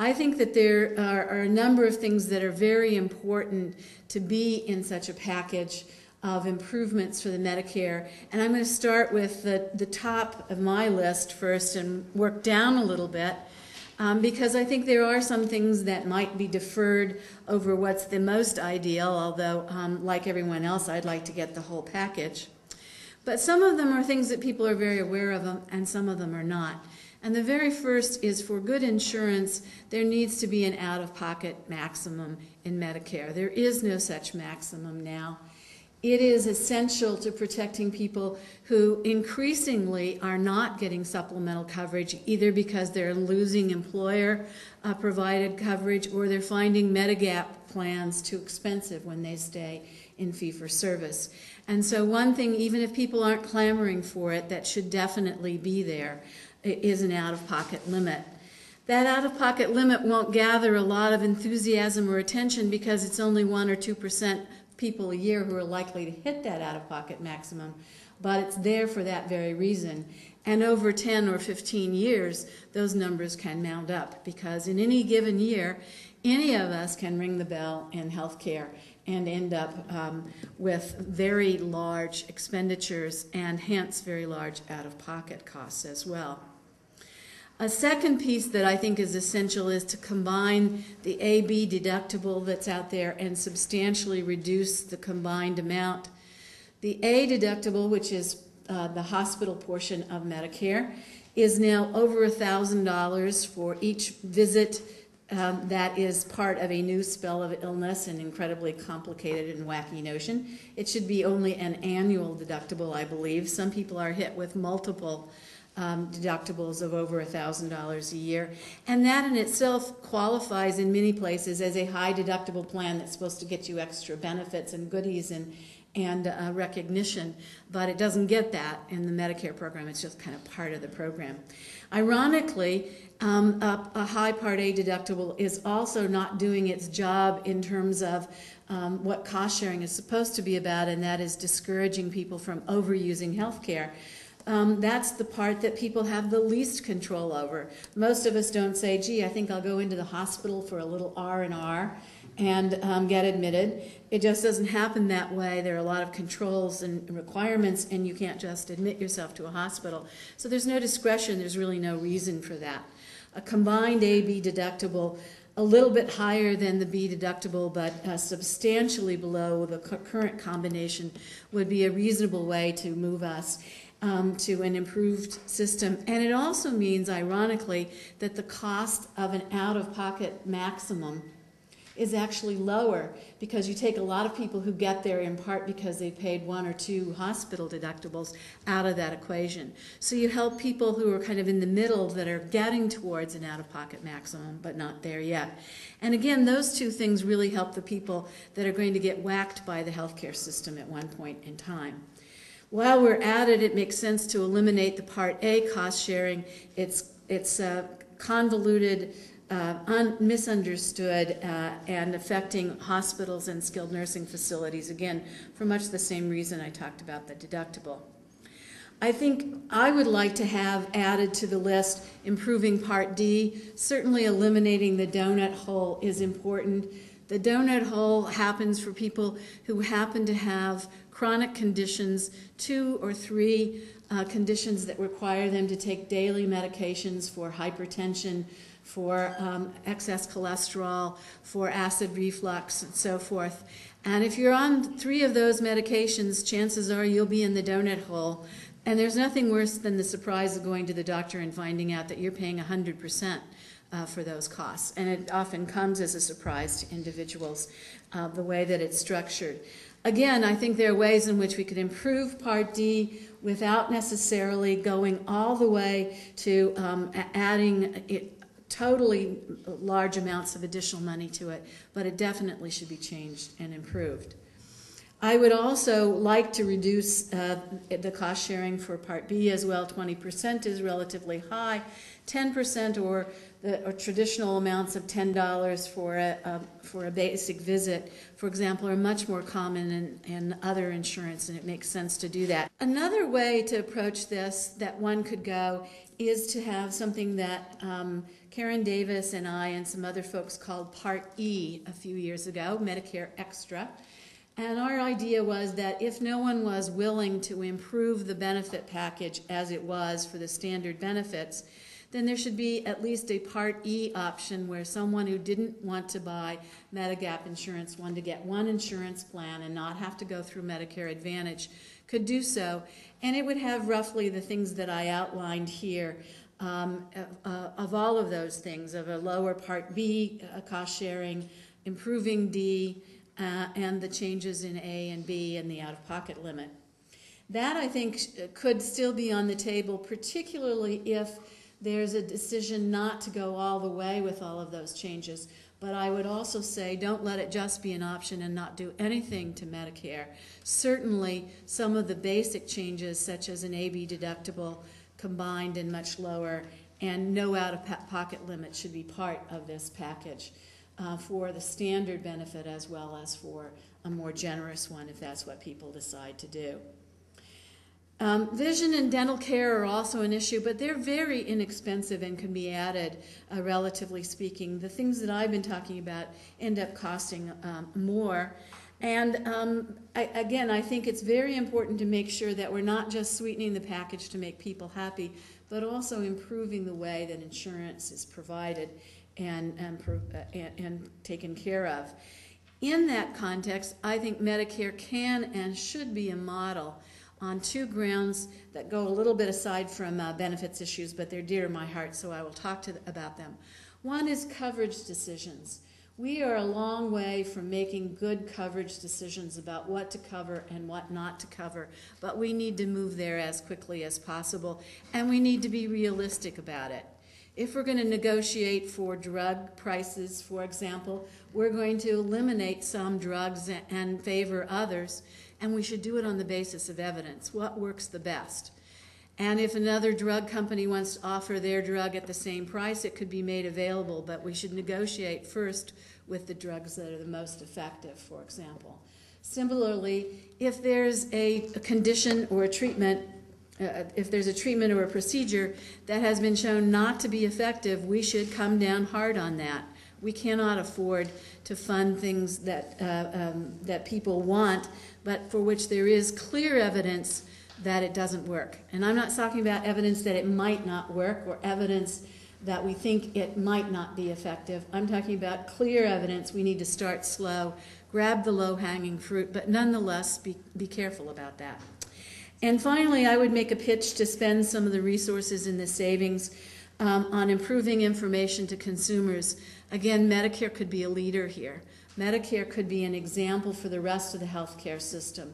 I think that there are a number of things that are very important to be in such a package of improvements for the Medicare. And I'm going to start with the top of my list first and work down a little bit, because I think there are some things that might be deferred over what's the most ideal, although like everyone else, I'd like to get the whole package. But some of them are things that people are very aware of, and some of them are not. And the very first is, for good insurance, there needs to be an out-of-pocket maximum in Medicare. There is no such maximum now. It is essential to protecting people who increasingly are not getting supplemental coverage, either because they're losing employer-provided coverage or they're finding Medigap plans too expensive when they stay in fee-for-service. And so one thing, even if people aren't clamoring for it, that should definitely be there, is an out-of-pocket limit. That out-of-pocket limit won't gather a lot of enthusiasm or attention because it's only 1 or 2% people a year who are likely to hit that out-of-pocket maximum, but it's there for that very reason. And over 10 or 15 years, those numbers can mount up, because in any given year, any of us can ring the bell in healthcare and end up with very large expenditures and hence very large out-of-pocket costs as well. A second piece that I think is essential is to combine the AB deductible that's out there and substantially reduce the combined amount. The A deductible, which is the hospital portion of Medicare, is now over $1,000 for each visit that is part of a new spell of illness, an incredibly complicated and wacky notion. It should be only an annual deductible, I believe. Some people are hit with multiple deductibles of over $1,000 a year, and that in itself qualifies in many places as a high deductible plan that's supposed to get you extra benefits and goodies and recognition, but it doesn't get that in the Medicare program. It's just kind of part of the program. Ironically, a high Part A deductible is also not doing its job in terms of what cost sharing is supposed to be about, and that is discouraging people from overusing health care. That's the part that people have the least control over. Most of us don't say, gee, I think I'll go into the hospital for a little R&R and get admitted. It just doesn't happen that way. There are a lot of controls and requirements, and you can't just admit yourself to a hospital. So there's no discretion. There's really no reason for that. A combined A-B deductible, a little bit higher than the B deductible, but substantially below the current combination, would be a reasonable way to move us to an improved system. And it also means, ironically, that the cost of an out-of-pocket maximum is actually lower, because you take a lot of people who get there in part because they paid 1 or 2 hospital deductibles out of that equation. So you help people who are kind of in the middle that are getting towards an out-of-pocket maximum but not there yet. And again, those two things really help the people that are going to get whacked by the healthcare system at one point in time. While we're at it, it makes sense to eliminate the Part A cost sharing. It's convoluted, misunderstood, and affecting hospitals and skilled nursing facilities, again, for much the same reason I talked about the deductible. I think I would like to have added to the list improving Part D. Certainly eliminating the donut hole is important. The donut hole happens for people who happen to have chronic conditions, 2 or 3 conditions that require them to take daily medications for hypertension, for excess cholesterol, for acid reflux, and so forth. And if you're on 3 of those medications, chances are you'll be in the donut hole. And there's nothing worse than the surprise of going to the doctor and finding out that you're paying 100% for those costs. And it often comes as a surprise to individuals, the way that it's structured. Again, I think there are ways in which we could improve Part D without necessarily going all the way to adding totally large amounts of additional money to it, but it definitely should be changed and improved. I would also like to reduce the cost sharing for Part B as well. 20% is relatively high. 10% or traditional amounts of $10 for a basic visit, for example, are much more common in other insurance, and it makes sense to do that. Another way to approach this that one could go is to have something that Karen Davis and I and some other folks called Part E a few years ago, Medicare Extra. And our idea was that if no one was willing to improve the benefit package as it was for the standard benefits, then there should be at least a Part E option where someone who didn't want to buy Medigap insurance, wanted to get one insurance plan and not have to go through Medicare Advantage, could do so. And it would have roughly the things that I outlined here of all of those things, of a lower Part B cost sharing, improving D, and the changes in A and B and the out-of-pocket limit. That, I think, could still be on the table, particularly if there's a decision not to go all the way with all of those changes. But I would also say don't let it just be an option and not do anything to Medicare. Certainly some of the basic changes, such as an AB deductible combined and much lower, and no out-of-pocket limit should be part of this package for the standard benefit as well as for a more generous one if that's what people decide to do. Vision and dental care are also an issue, but they're very inexpensive and can be added, relatively speaking. The things that I've been talking about end up costing more. And again, I think it's very important to make sure that we're not just sweetening the package to make people happy, but also improving the way that insurance is provided and taken care of. In that context, I think Medicare can and should be a model on two grounds that go a little bit aside from benefits issues, but they're dear to my heart, so I will talk about them. One is coverage decisions. We are a long way from making good coverage decisions about what to cover and what not to cover, but we need to move there as quickly as possible, and we need to be realistic about it. If we're going to negotiate for drug prices, for example, we're going to eliminate some drugs and favor others, and we should do it on the basis of evidence. What works the best? And if another drug company wants to offer their drug at the same price, it could be made available, but we should negotiate first with the drugs that are the most effective, for example. Similarly, if there's a condition or a treatment, if there's a treatment or a procedure that has been shown not to be effective, we should come down hard on that. We cannot afford to fund things that people want, but for which there is clear evidence that it doesn't work. And I'm not talking about evidence that it might not work or evidence that we think it might not be effective. I'm talking about clear evidence. We need to start slow, grab the low-hanging fruit, but nonetheless be careful about that. And finally, I would make a pitch to spend some of the resources in the savings on improving information to consumers. Again, Medicare could be a leader here. Medicare could be an example for the rest of the healthcare system.